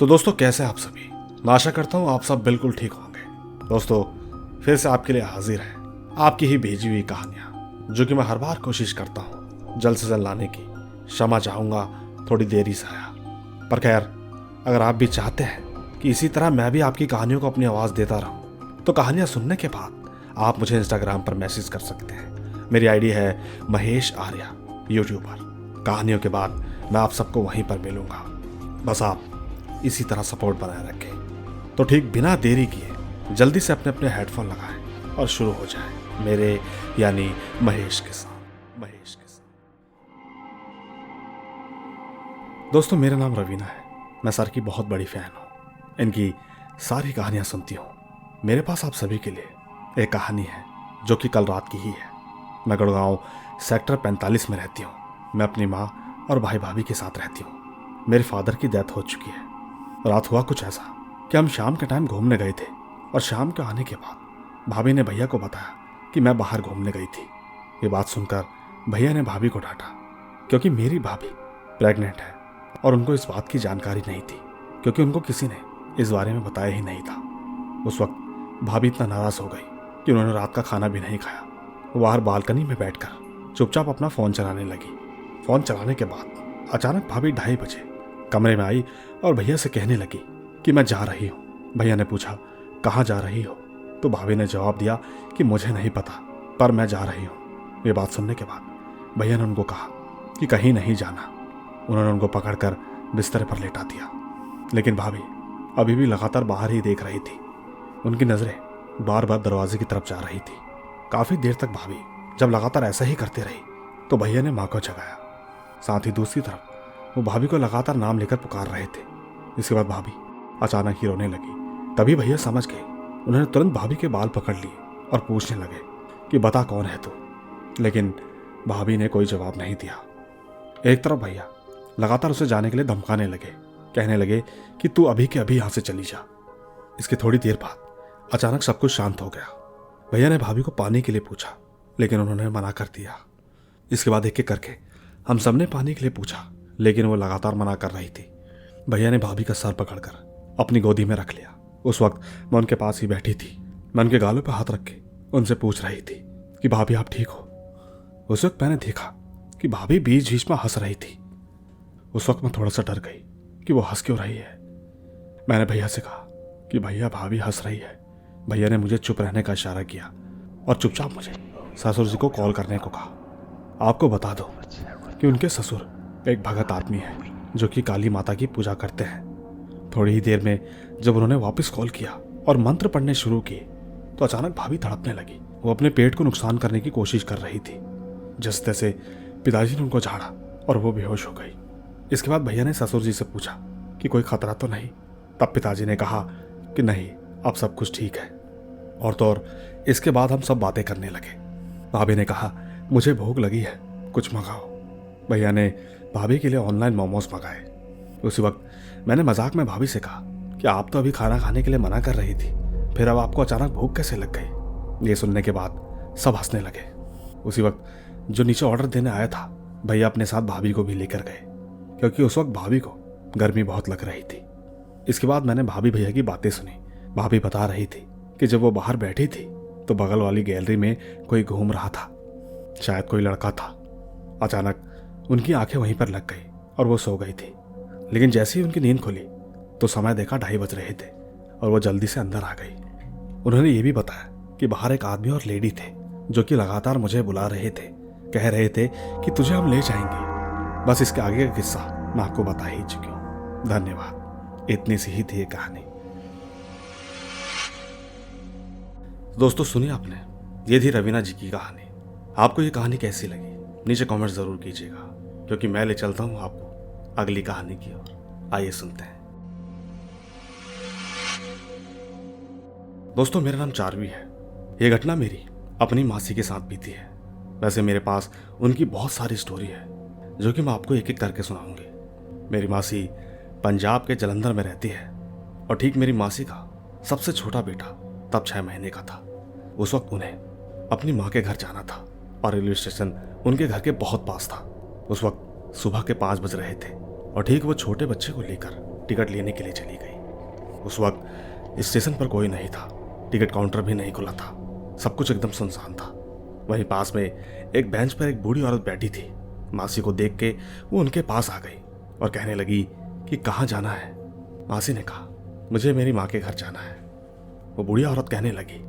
तो दोस्तों, कैसे आप सभी? मैं आशा करता हूँ आप सब बिल्कुल ठीक होंगे। दोस्तों, फिर से आपके लिए हाजिर है आपकी ही भेजी हुई कहानियाँ, जो कि मैं हर बार कोशिश करता हूँ जल्द से जल्द लाने की। क्षमा चाहूँगा, थोड़ी देरी से आया, पर खैर, अगर आप भी चाहते हैं कि इसी तरह मैं भी आपकी कहानियों को अपनी आवाज़ देता रहूँ, तो कहानियाँ सुनने के बाद आप मुझे इंस्टाग्राम पर मैसेज कर सकते हैं। मेरी आईडी है महेश आर्या, यूट्यूबर। कहानियों के बाद मैं आप सबको वहीं पर मिलूंगा। बस आप इसी तरह सपोर्ट बनाए रखें। तो ठीक बिना देरी किए जल्दी से अपने अपने हेडफोन लगाएं और शुरू हो जाए मेरे यानी महेश के साथ। दोस्तों, मेरा नाम रवीना है। मैं सर की बहुत बड़ी फैन हूँ। इनकी सारी कहानियाँ सुनती हूँ। मेरे पास आप सभी के लिए एक कहानी है जो कि कल रात की ही है। मैं गुड़गांव सेक्टर 45 में रहती हूँ। मैं अपनी माँ और भाई भाभी के साथ रहती हूँ। मेरे फादर की डेथ हो चुकी है। रात हुआ कुछ ऐसा कि हम शाम के टाइम घूमने गए थे, और शाम के आने के बाद भाभी ने भैया को बताया कि मैं बाहर घूमने गई थी। ये बात सुनकर भैया ने भाभी को डांटा, क्योंकि मेरी भाभी प्रेग्नेंट है और उनको इस बात की जानकारी नहीं थी, क्योंकि उनको किसी ने इस बारे में बताया ही नहीं था। उस वक्त भाभी इतना नाराज़ हो गई कि उन्होंने रात का खाना भी नहीं खाया। वो बाहर बालकनी में बैठकर चुपचाप अपना फ़ोन चलाने लगी। फ़ोन चलाने के बाद अचानक भाभी 2:30 बजे कमरे में आई और भैया से कहने लगी कि मैं जा रही हूँ। भैया ने पूछा, कहाँ जा रही हो? तो भाभी ने जवाब दिया कि मुझे नहीं पता, पर मैं जा रही हूँ। ये बात सुनने के बाद भैया ने उनको कहा कि कहीं नहीं जाना। उन्होंने उनको पकड़कर बिस्तर पर लेटा दिया, लेकिन भाभी अभी भी लगातार बाहर ही देख रही थी। उनकी नज़रें बार बार दरवाजे की तरफ जा रही थी। काफ़ी देर तक भाभी जब लगातार ऐसा ही करती रही तो भैया ने माँ को जगाया। साथ ही दूसरी तरफ वो भाभी को लगातार नाम लेकर पुकार रहे थे। इसके बाद भाभी अचानक ही रोने लगी। तभी भैया समझ गए। उन्होंने तुरंत भाभी के बाल पकड़ लिए और पूछने लगे कि बता कौन है तू? लेकिन भाभी ने कोई जवाब नहीं दिया। एक तरफ भैया लगातार उसे जाने के लिए धमकाने लगे, कहने लगे कि तू अभी के अभी यहाँ से चली जा। इसके थोड़ी देर बाद अचानक सब कुछ शांत हो गया। भैया ने भाभी को पानी के लिए पूछा, लेकिन उन्होंने मना कर दिया। इसके बाद एक एक करके हम सब ने पानी के लिए पूछा, लेकिन वो लगातार मना कर रही थी। भैया ने भाभी का सर पकड़कर अपनी गोदी में रख लिया। उस वक्त मैं उनके पास ही बैठी थी। मैं उनके गालों पर हाथ रख के उनसे पूछ रही थी कि भाभी आप ठीक हो? उस वक्त मैंने देखा कि भाभी बीच बीच में हंस रही थी। उस वक्त मैं थोड़ा सा डर गई कि वो हंस क्यों रही है। मैंने भैया से कहा कि भैया भाभी हंस रही है। भैया ने मुझे चुप रहने का इशारा किया और चुपचाप मुझे ससुर जी को कॉल करने को कहा। आपको बता दो कि उनके ससुर एक भगत आदमी है जो कि काली माता की पूजा करते हैं। थोड़ी ही देर में जब उन्होंने वापस कॉल किया और मंत्र पढ़ने शुरू किए तो अचानक भाभी तड़पने लगी। वो अपने पेट को नुकसान करने की कोशिश कर रही थी। जिस तैसे पिताजी ने उनको झाड़ा और वो बेहोश हो गई। इसके बाद भैया ने ससुर जी से पूछा कि कोई खतरा तो नहीं? तब पिताजी ने कहा कि नहीं, अब सब कुछ ठीक है। और तो और इसके बाद हम सब बातें करने लगे। भाभी ने कहा मुझे भूख लगी है, कुछ मंगाओ। भैया ने भाभी के लिए ऑनलाइन मोमोज मंगाए। उसी वक्त मैंने मजाक में भाभी से कहा कि आप तो अभी खाना खाने के लिए मना कर रही थी, फिर अब आपको अचानक भूख कैसे लग गई? ये सुनने के बाद सब हंसने लगे। उसी वक्त जो नीचे ऑर्डर देने आया था, भैया अपने साथ भाभी को भी लेकर गए, क्योंकि उस वक्त भाभी को गर्मी बहुत लग रही थी। इसके बाद मैंने भाभी भैया की बातें सुनी। भाभी बता रही थी कि जब वो बाहर बैठी थी तो बगल वाली गैलरी में कोई घूम रहा था, शायद कोई लड़का था। अचानक उनकी आंखें वहीं पर लग गई और वो सो गई थी। लेकिन जैसे ही उनकी नींद खुली तो समय देखा 2:30 बज रहे थे और वो जल्दी से अंदर आ गई। उन्होंने ये भी बताया कि बाहर एक आदमी और लेडी थे जो कि लगातार मुझे बुला रहे थे, कह रहे थे कि तुझे हम ले जाएंगे। बस इसके आगे का किस्सा मैं आपको बता ही चुकी हूँ। धन्यवाद। इतनी सी ही थी ये कहानी। दोस्तों, सुनिए आपने, ये थी रवीना जी की कहानी। आपको ये कहानी कैसी लगी नीचे कमेंट जरूर कीजिएगा, क्योंकि मैं ले चलता हूँ आपको अगली कहानी की ओर। आइए सुनते हैं। दोस्तों, मेरा नाम चार्वी है। ये घटना मेरी अपनी मासी के साथ बीती है। वैसे मेरे पास उनकी बहुत सारी स्टोरी है जो कि मैं आपको एक एक करके सुनाऊंगी। मेरी मासी पंजाब के जलंधर में रहती है और ठीक मेरी मासी का सबसे छोटा बेटा तब 6 महीने का था। उस वक्त उन्हें अपनी माँ के घर जाना था और रेलवे स्टेशन उनके घर के बहुत पास था। उस वक्त सुबह के 5 बज रहे थे और ठीक वो छोटे बच्चे को लेकर टिकट लेने के लिए चली गई। उस वक्त स्टेशन पर कोई नहीं था, टिकट काउंटर भी नहीं खुला था, सब कुछ एकदम सुनसान था। वहीं पास में एक बेंच पर एक बूढ़ी औरत बैठी थी। मासी को देख के वो उनके पास आ गई और कहने लगी कि कहाँ जाना है। मासी ने कहा, मुझे मेरी माँ के घर जाना है। वो बूढ़ी औरत कहने लगी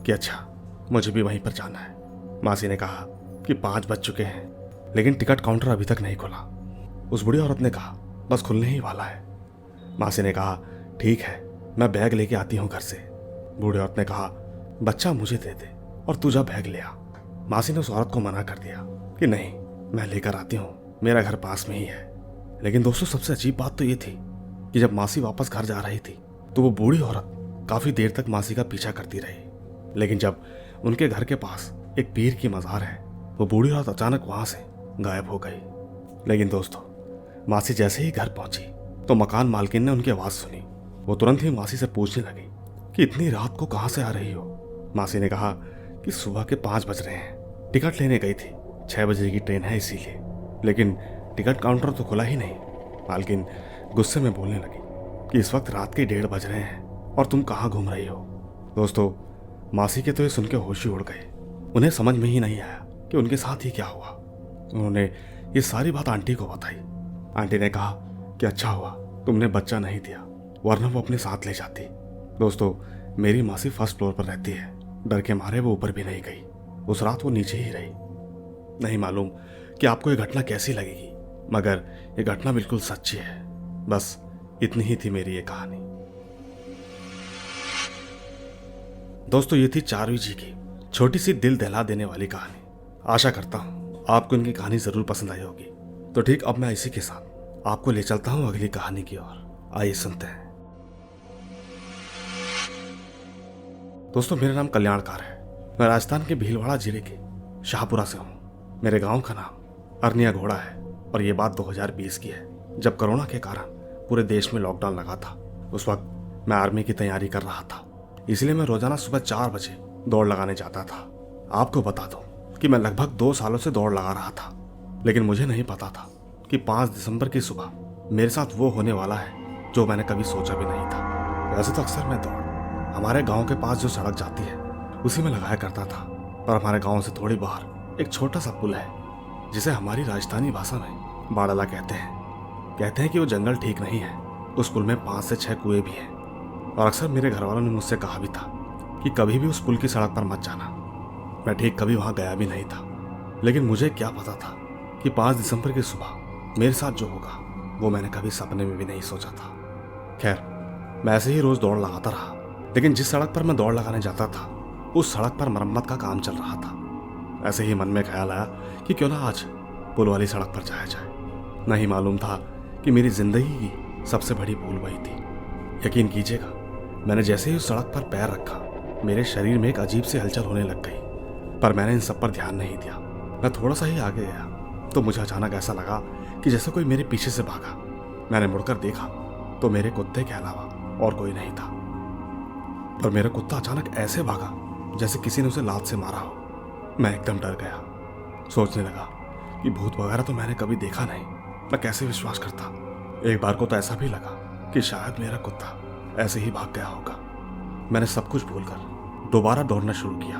कि अच्छा, मुझे भी वहीं पर जाना है। मासी ने कहा कि 5 बज चुके हैं, लेकिन टिकट काउंटर अभी तक नहीं खुला। उस बूढ़ी औरत ने कहा, बस खुलने ही वाला है। मासी ने कहा, ठीक है, मैं बैग लेके आती हूँ घर से। बूढ़ी औरत ने कहा, बच्चा मुझे दे दे और तू जा बैग ले आ। मासी ने उस औरत को मना कर दिया कि नहीं, मैं लेकर आती हूँ, मेरा घर पास में ही है। लेकिन दोस्तों, सबसे अजीब बात तो ये थी कि जब मासी वापस घर जा रही थी तो वो बूढ़ी औरत काफी देर तक मासी का पीछा करती रही। लेकिन जब उनके घर के पास एक पीर की मजार है, वो बूढ़ी औरत अचानक वहां से गायब हो गई। लेकिन दोस्तों, मासी जैसे ही घर पहुंची तो मकान मालकिन ने उनकी आवाज सुनी। वो तुरंत ही मासी से पूछने लगी कि इतनी रात को कहां से आ रही हो। मासी ने कहा कि सुबह के 5 बज रहे हैं, टिकट लेने गई थी, 6 बजे की ट्रेन है इसीलिए, लेकिन टिकट काउंटर तो खुला ही नहीं। मालकिन गुस्से में बोलने लगी कि इस वक्त रात के 1:30 बज रहे हैं और तुम कहाँ घूम रही हो। दोस्तों, मासी के तो ये सुन के होश ही उड़ गए। उन्हें समझ में ही नहीं आया कि उनके साथ ही क्या हुआ। उन्होंने ये सारी बात आंटी को बताई। आंटी ने कहा कि अच्छा हुआ तुमने बच्चा नहीं दिया, वरना वो अपने साथ ले जाती। दोस्तों, मेरी मासी फर्स्ट फ्लोर पर रहती है, डर के मारे वो ऊपर भी नहीं गई। उस रात वो नीचे ही रही। नहीं मालूम कि आपको ये घटना कैसी लगेगी, मगर ये घटना बिल्कुल सच्ची है। बस इतनी ही थी मेरी ये कहानी। दोस्तों, ये थी चारवी जी की छोटी सी दिल दहला देने वाली कहानी। आशा करता हूं आपको इनकी कहानी जरूर पसंद आई होगी। तो ठीक, अब मैं इसी के साथ आपको ले चलता हूं अगली कहानी की ओर। आइए सुनते हैं। दोस्तों, मेरा नाम कल्याणकार है। मैं राजस्थान के भीलवाड़ा जिले के शाहपुरा से हूँ। मेरे गांव का नाम अरनिया घोड़ा है और ये बात 2020 की है, जब कोरोना के कारण पूरे देश में लॉकडाउन लगा था। उस वक्त मैं आर्मी की तैयारी कर रहा था, इसलिए मैं रोजाना सुबह 4 बजे दौड़ लगाने जाता था। आपको बता दूं कि मैं लगभग 2 सालों से दौड़ लगा रहा था, लेकिन मुझे नहीं पता था कि 5 दिसंबर की सुबह मेरे साथ वो होने वाला है जो मैंने कभी सोचा भी नहीं था। वैसे तो अक्सर मैं दौड़ हमारे गांव के पास जो सड़क जाती है उसी में लगाया करता था, पर हमारे गांव से थोड़ी बाहर एक छोटा सा पुल है जिसे हमारी राजस्थानी भाषा में बाड़ला कहते हैं। कहते हैं कि वो जंगल ठीक नहीं है, उस पुल में 5 से 6 कुएं भी हैं। और अक्सर मेरे घर वालों ने मुझसे कहा भी था कि कभी भी उस पुल की सड़क पर मत जाना। मैं ठीक कभी वहां गया भी नहीं था, लेकिन मुझे क्या पता था कि 5 दिसंबर की सुबह मेरे साथ जो होगा वो मैंने कभी सपने में भी नहीं सोचा था। खैर, मैं ऐसे ही रोज दौड़ लगाता रहा, लेकिन जिस सड़क पर मैं दौड़ लगाने जाता था उस सड़क पर मरम्मत का काम चल रहा था। ऐसे ही मन में ख्याल आया कि क्यों ना आज पुल वाली सड़क पर जाया जाए। नहीं मालूम था कि मेरी जिंदगी की सबसे बड़ी भूल वही थी। यकीन कीजिएगा, मैंने जैसे ही उस सड़क पर पैर रखा मेरे शरीर में एक अजीब सी हलचल होने लग गई, पर मैंने इन सब पर ध्यान नहीं दिया। मैं थोड़ा सा ही आगे गया तो मुझे अचानक ऐसा लगा कि जैसे कोई मेरे पीछे से भागा। मैंने मुड़कर देखा तो मेरे कुत्ते के अलावा और कोई नहीं था, पर मेरा कुत्ता अचानक ऐसे भागा जैसे किसी ने उसे लात से मारा हो। मैं एकदम डर गया, सोचने लगा कि भूत वगैरह तो मैंने कभी देखा नहीं, मैं कैसे विश्वास करता। एक बार को तो ऐसा भी लगा कि शायद मेरा कुत्ता ऐसे ही भाग गया होगा। मैंने सब कुछ भूलकर दोबारा दौड़ना शुरू किया।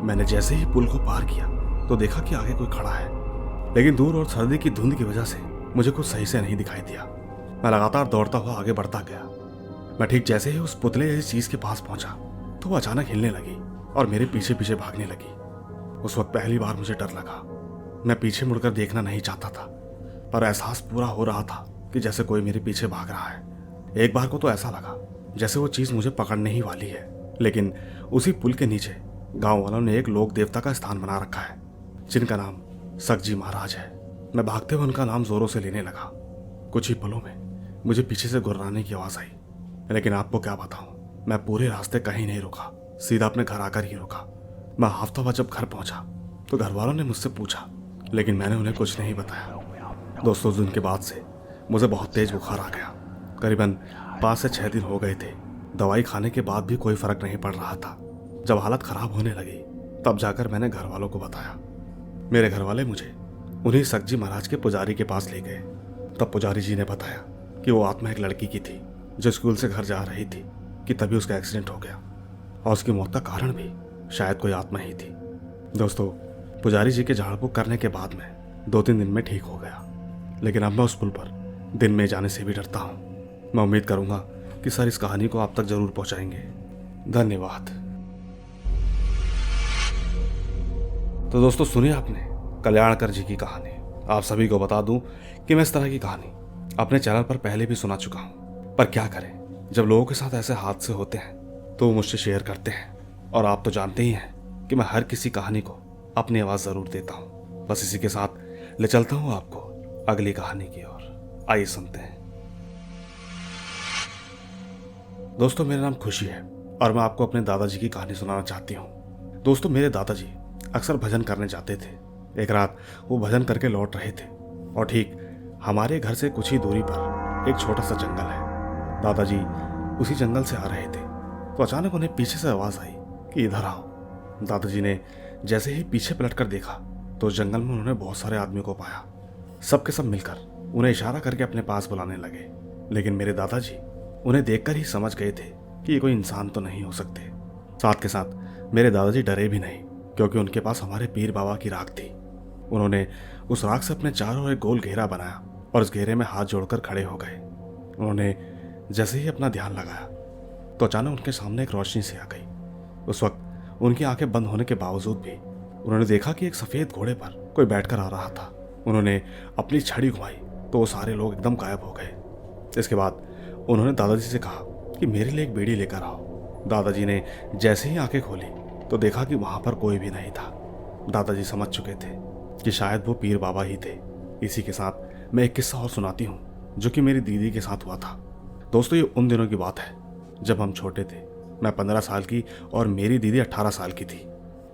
मैंने जैसे ही पुल को पार किया तो देखा कि आगे कोई खड़ा है, लेकिन दूर और सर्दी की धुंध की वजह से मुझे कुछ सही से नहीं दिखाई दिया। मैं लगातार दौड़ता हुआ आगे बढ़ता गया। मैं ठीक जैसे ही उस पुतले जैसी चीज के पास पहुंचा तो वो अचानक हिलने लगी और मेरे पीछे पीछे भागने लगी। उस वक्त पहली बार मुझे डर लगा। मैं पीछे मुड़कर देखना नहीं चाहता था, पर एहसास पूरा हो रहा था कि जैसे कोई मेरे पीछे भाग रहा है। एक बार को तो ऐसा लगा जैसे वो चीज मुझे पकड़ने ही वाली है, लेकिन उसी पुल के नीचे गांव वालों ने एक लोक देवता का स्थान बना रखा है जिनका नाम सकजी महाराज है। मैं भागते हुए उनका नाम जोरों से लेने लगा। कुछ ही पलों में मुझे पीछे से गुर्राने की आवाज आई, लेकिन आपको क्या बताऊं, मैं पूरे रास्ते कहीं नहीं रुका, सीधा अपने घर आकर ही रुका। मैं हाफता हुआ जब घर पहुंचा तो घर वालों ने मुझसे पूछा, लेकिन मैंने उन्हें कुछ नहीं बताया। दोस्तों, उस दिन के बाद से मुझे बहुत तेज बुखार आ गया। करीबन 5 से 6 दिन हो गए थे। दवाई खाने के बाद भी कोई फर्क नहीं पड़ रहा था। जब हालत खराब होने लगी तब जाकर मैंने घर वालों को बताया। मेरे घर वाले मुझे उन्हीं सकजी महाराज के पुजारी के पास ले गए। तब पुजारी जी ने बताया कि वो आत्मा एक लड़की की थी जो स्कूल से घर जा रही थी कि तभी उसका एक्सीडेंट हो गया और उसकी मौत का कारण भी शायद कोई आत्मा ही थी। दोस्तों, पुजारी जी के झाड़ फूक करने के बाद में 2-3 दिन में ठीक हो गया, लेकिन अब मैं उस पुल पर दिन में जाने से भी डरता हूँ। मैं उम्मीद करूँगा कि सर इस कहानी को आप तक जरूर पहुँचाएंगे। धन्यवाद। तो दोस्तों, सुनिए आपने कल्याणकर जी की कहानी। आप सभी को बता दूं कि मैं इस तरह की कहानी अपने चैनल पर पहले भी सुना चुका हूं, पर क्या करें, जब लोगों के साथ ऐसे हादसे होते हैं तो वो मुझसे शेयर करते हैं, और आप तो जानते ही हैं कि मैं हर किसी कहानी को अपनी आवाज़ ज़रूर देता हूं। बस इसी के साथ ले चलता हूं आपको अगली कहानी की ओर। आइए सुनते हैं। दोस्तों, मेरा नाम खुशी है और मैं आपको अपने दादाजी की कहानी सुनाना चाहती हूँ। दोस्तों, मेरे दादाजी अक्सर भजन करने जाते थे। एक रात वो भजन करके लौट रहे थे और ठीक हमारे घर से कुछ ही दूरी पर एक छोटा सा जंगल है। दादाजी उसी जंगल से आ रहे थे तो अचानक उन्हें पीछे से आवाज आई कि इधर आओ। दादाजी ने जैसे ही पीछे पलटकर देखा तो उस जंगल में उन्होंने बहुत सारे आदमियों को पाया। सब के सब मिलकर उन्हें इशारा करके अपने पास बुलाने लगे, लेकिन मेरे दादाजी उन्हें देखकर ही समझ गए थे कि ये कोई इंसान तो नहीं हो सकते। साथ के साथ मेरे दादाजी डरे भी नहीं, क्योंकि उनके पास हमारे पीर बाबा की राख थी। उन्होंने उस राख से अपने चारों ओर एक गोल घेरा बनाया और उस घेरे में हाथ जोड़कर खड़े हो गए। उन्होंने जैसे ही अपना ध्यान लगाया तो अचानक उनके सामने एक रोशनी सी आ गई। उस वक्त उनकी आंखें बंद होने के बावजूद भी उन्होंने देखा कि एक सफेद घोड़े पर कोई बैठकर आ रहा था। उन्होंने अपनी छड़ी घुमाई तो वो सारे लोग एकदम गायब हो गए। इसके बाद उन्होंने दादाजी से कहा कि मेरे लिए एक बीड़ी लेकर आओ। दादाजी ने जैसे ही आंखें खोली तो देखा कि वहां पर कोई भी नहीं था। दादाजी समझ चुके थे कि शायद वो पीर बाबा ही थे। इसी के साथ मैं एक किस्सा और सुनाती हूँ जो कि मेरी दीदी के साथ हुआ था। दोस्तों, ये उन दिनों की बात है जब हम छोटे थे। मैं 15 साल की और मेरी दीदी 18 साल की थी।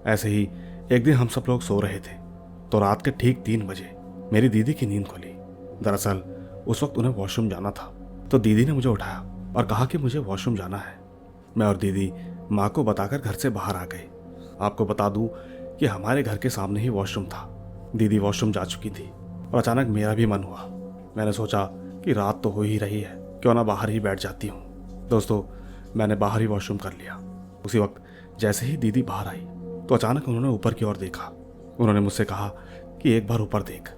ऐसे ही एक दिन हम सब लोग सो रहे थे तो रात के ठीक 3 बजे मेरी दीदी की नींद खुली। दरअसल उस वक्त उन्हें वॉशरूम जाना था, तो दीदी ने मुझे उठाया और कहा कि मुझे वॉशरूम जाना है। मैं और दीदी माँ को बताकर घर से बाहर आ गए। आपको बता दूं कि हमारे घर के सामने ही वॉशरूम था। दीदी वॉशरूम जा चुकी थी और अचानक मेरा भी मन हुआ। मैंने सोचा कि रात तो हो ही रही है, क्यों ना बाहर ही बैठ जाती हूँ। दोस्तों, मैंने बाहर ही वॉशरूम कर लिया। उसी वक्त जैसे ही दीदी बाहर आई तो अचानक उन्होंने ऊपर की ओर देखा। उन्होंने मुझसे कहा कि एक बार ऊपर देख।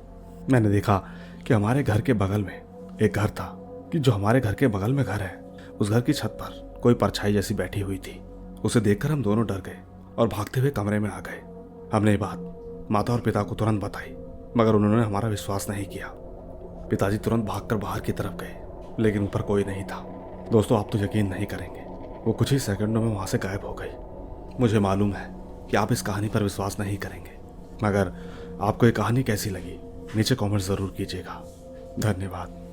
मैंने देखा कि हमारे घर के बगल में एक घर था, कि जो हमारे घर के बगल में घर है उस घर की छत पर कोई परछाई जैसी बैठी हुई थी। उसे देखकर हम दोनों डर गए और भागते हुए कमरे में आ गए। हमने ये बात माता और पिता को तुरंत बताई, मगर उन्होंने हमारा विश्वास नहीं किया। पिताजी तुरंत भागकर बाहर की तरफ गए, लेकिन ऊपर कोई नहीं था। दोस्तों, आप तो यकीन नहीं करेंगे, वो कुछ ही सेकंडों में वहां से गायब हो गई। मुझे मालूम है कि आप इस कहानी पर विश्वास नहीं करेंगे, मगर आपको ये कहानी कैसी लगी नीचे कमेंट जरूर कीजिएगा। धन्यवाद।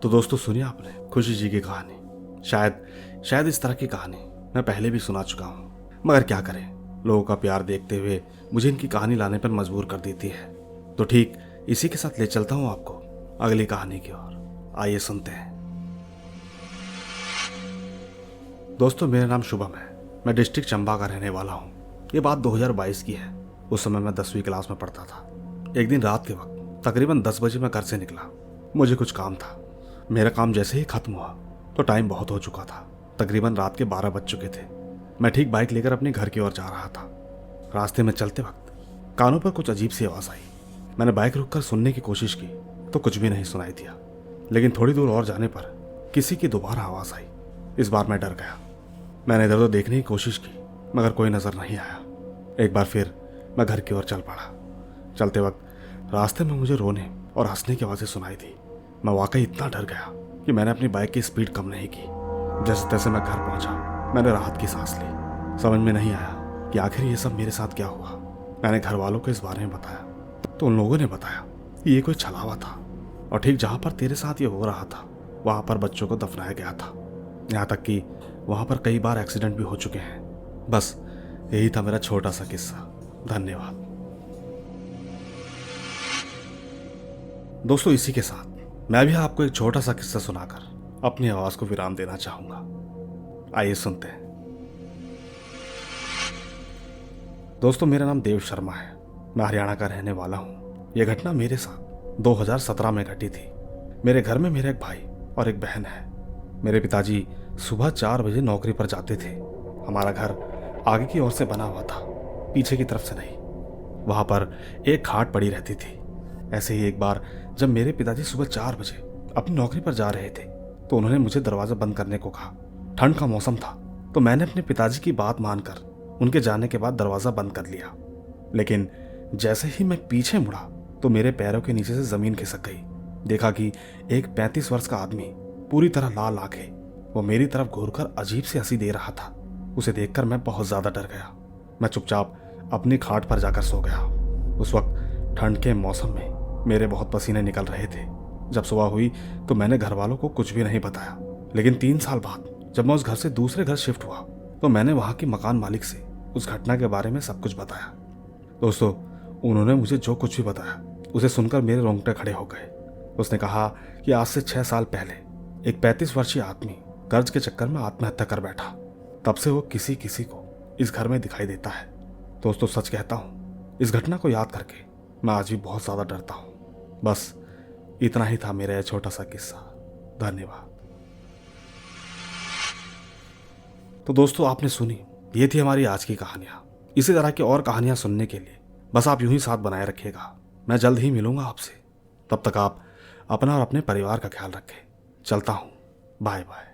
तो दोस्तों, सुनिए आपने खुशी जी की कहानी। शायद इस तरह की कहानी मैं पहले भी सुना चुका हूँ, मगर क्या करें, लोगों का प्यार देखते हुए मुझे इनकी कहानी लाने पर मजबूर कर देती है। तो ठीक इसी के साथ ले चलता हूँ आपको अगली कहानी की ओर। आइए सुनते हैं। दोस्तों, मेरा नाम शुभम है। मैं डिस्ट्रिक्ट चंबा का रहने वाला हूँ। ये बात 2022 की है। उस समय मैं 10वीं क्लास में पढ़ता था। एक दिन रात के वक्त तकरीबन 10 बजे मैं घर से निकला। मुझे कुछ काम था। मेरा काम जैसे ही खत्म हुआ तो टाइम बहुत हो चुका था। तकरीबन रात के 12 बज चुके थे। मैं ठीक बाइक लेकर अपने घर की ओर जा रहा था। रास्ते में चलते वक्त कानों पर कुछ अजीब सी आवाज़ आई। मैंने बाइक रोककर सुनने की कोशिश की तो कुछ भी नहीं सुनाई दिया, लेकिन थोड़ी दूर और जाने पर किसी की दोबारा आवाज़ आई। इस बार मैं डर गया। मैंने इधर उधर देखने की कोशिश की, मगर कोई नज़र नहीं आया। एक बार फिर मैं घर की ओर चल पड़ा। चलते वक्त रास्ते में मुझे रोने और हंसने की आवाज़ें सुनाई दी। मैं वाकई इतना डर गया कि मैंने अपनी बाइक की स्पीड कम नहीं की। जैसे तैसे मैं घर पहुंचा। मैंने राहत की सांस ली। समझ में नहीं आया कि आखिर ये सब मेरे साथ क्या हुआ। मैंने घर वालों को इस बारे में बताया तो उन लोगों ने बताया कि ये कोई छलावा था और ठीक जहाँ पर तेरे साथ ये हो रहा था वहाँ पर बच्चों को दफनाया गया था। यहाँ तक कि वहाँ पर कई बार एक्सीडेंट भी हो चुके हैं। बस यही था मेरा छोटा सा किस्सा। धन्यवाद। दोस्तों, इसी के साथ मैं भी आपको एक छोटा सा किस्सा सुनाकर अपनी आवाज को विराम देना चाहूंगा। आइए सुनते हैं। दोस्तों, मेरा नाम देव शर्मा है। मैं हरियाणा का रहने वाला हूँ। यह घटना मेरे साथ 2017 में घटी थी। मेरे घर में मेरे एक भाई और एक बहन है। मेरे पिताजी सुबह 4 बजे नौकरी पर जाते थे। हमारा घर आगे की ओर से बना हुआ था, पीछे की तरफ से नहीं। वहां पर एक खाट पड़ी रहती थी। ऐसे ही एक बार जब मेरे पिताजी सुबह 4 बजे अपनी नौकरी पर जा रहे थे तो उन्होंने मुझे दरवाजा बंद करने को कहा। ठंड का मौसम था तो मैंने अपने पिताजी की बात मानकर उनके जाने के बाद दरवाजा बंद कर लिया। लेकिन जैसे ही मैं पीछे मुड़ा तो मेरे पैरों के नीचे से जमीन खिसक गई। देखा कि एक 35 वर्ष का आदमी पूरी तरह लाल आंखें वो मेरी तरफ घूरकर अजीब सी हंसी दे रहा था। उसे देखकर मैं बहुत ज्यादा डर गया। मैं चुपचाप अपनी खाट पर जाकर सो गया। उस वक्त ठंड के मौसम में मेरे बहुत पसीने निकल रहे थे। जब सुबह हुई तो मैंने घर वालों को कुछ भी नहीं बताया। लेकिन 3 साल बाद जब मैं उस घर से दूसरे घर शिफ्ट हुआ तो मैंने वहां के मकान मालिक से उस घटना के बारे में सब कुछ बताया। दोस्तों, उन्होंने मुझे जो कुछ भी बताया उसे सुनकर मेरे रोंगटे खड़े हो गए। उसने कहा कि आज से 6 साल पहले एक 35 वर्षीय आदमी कर्ज के चक्कर में आत्महत्या कर बैठा। तब से वो किसी किसी को इस घर में दिखाई देता है। दोस्तों, सच कहता हूँ, इस घटना को याद करके मैं आज भी बहुत ज्यादा डरता हूँ। बस इतना ही था मेरा यह छोटा सा किस्सा। धन्यवाद। तो दोस्तों, आपने सुनी, ये थी हमारी आज की कहानियां। इसी तरह की और कहानियां सुनने के लिए बस आप यूं ही साथ बनाए रखिएगा। मैं जल्द ही मिलूंगा आपसे। तब तक आप अपना और अपने परिवार का ख्याल रखें। चलता हूं। Bye bye.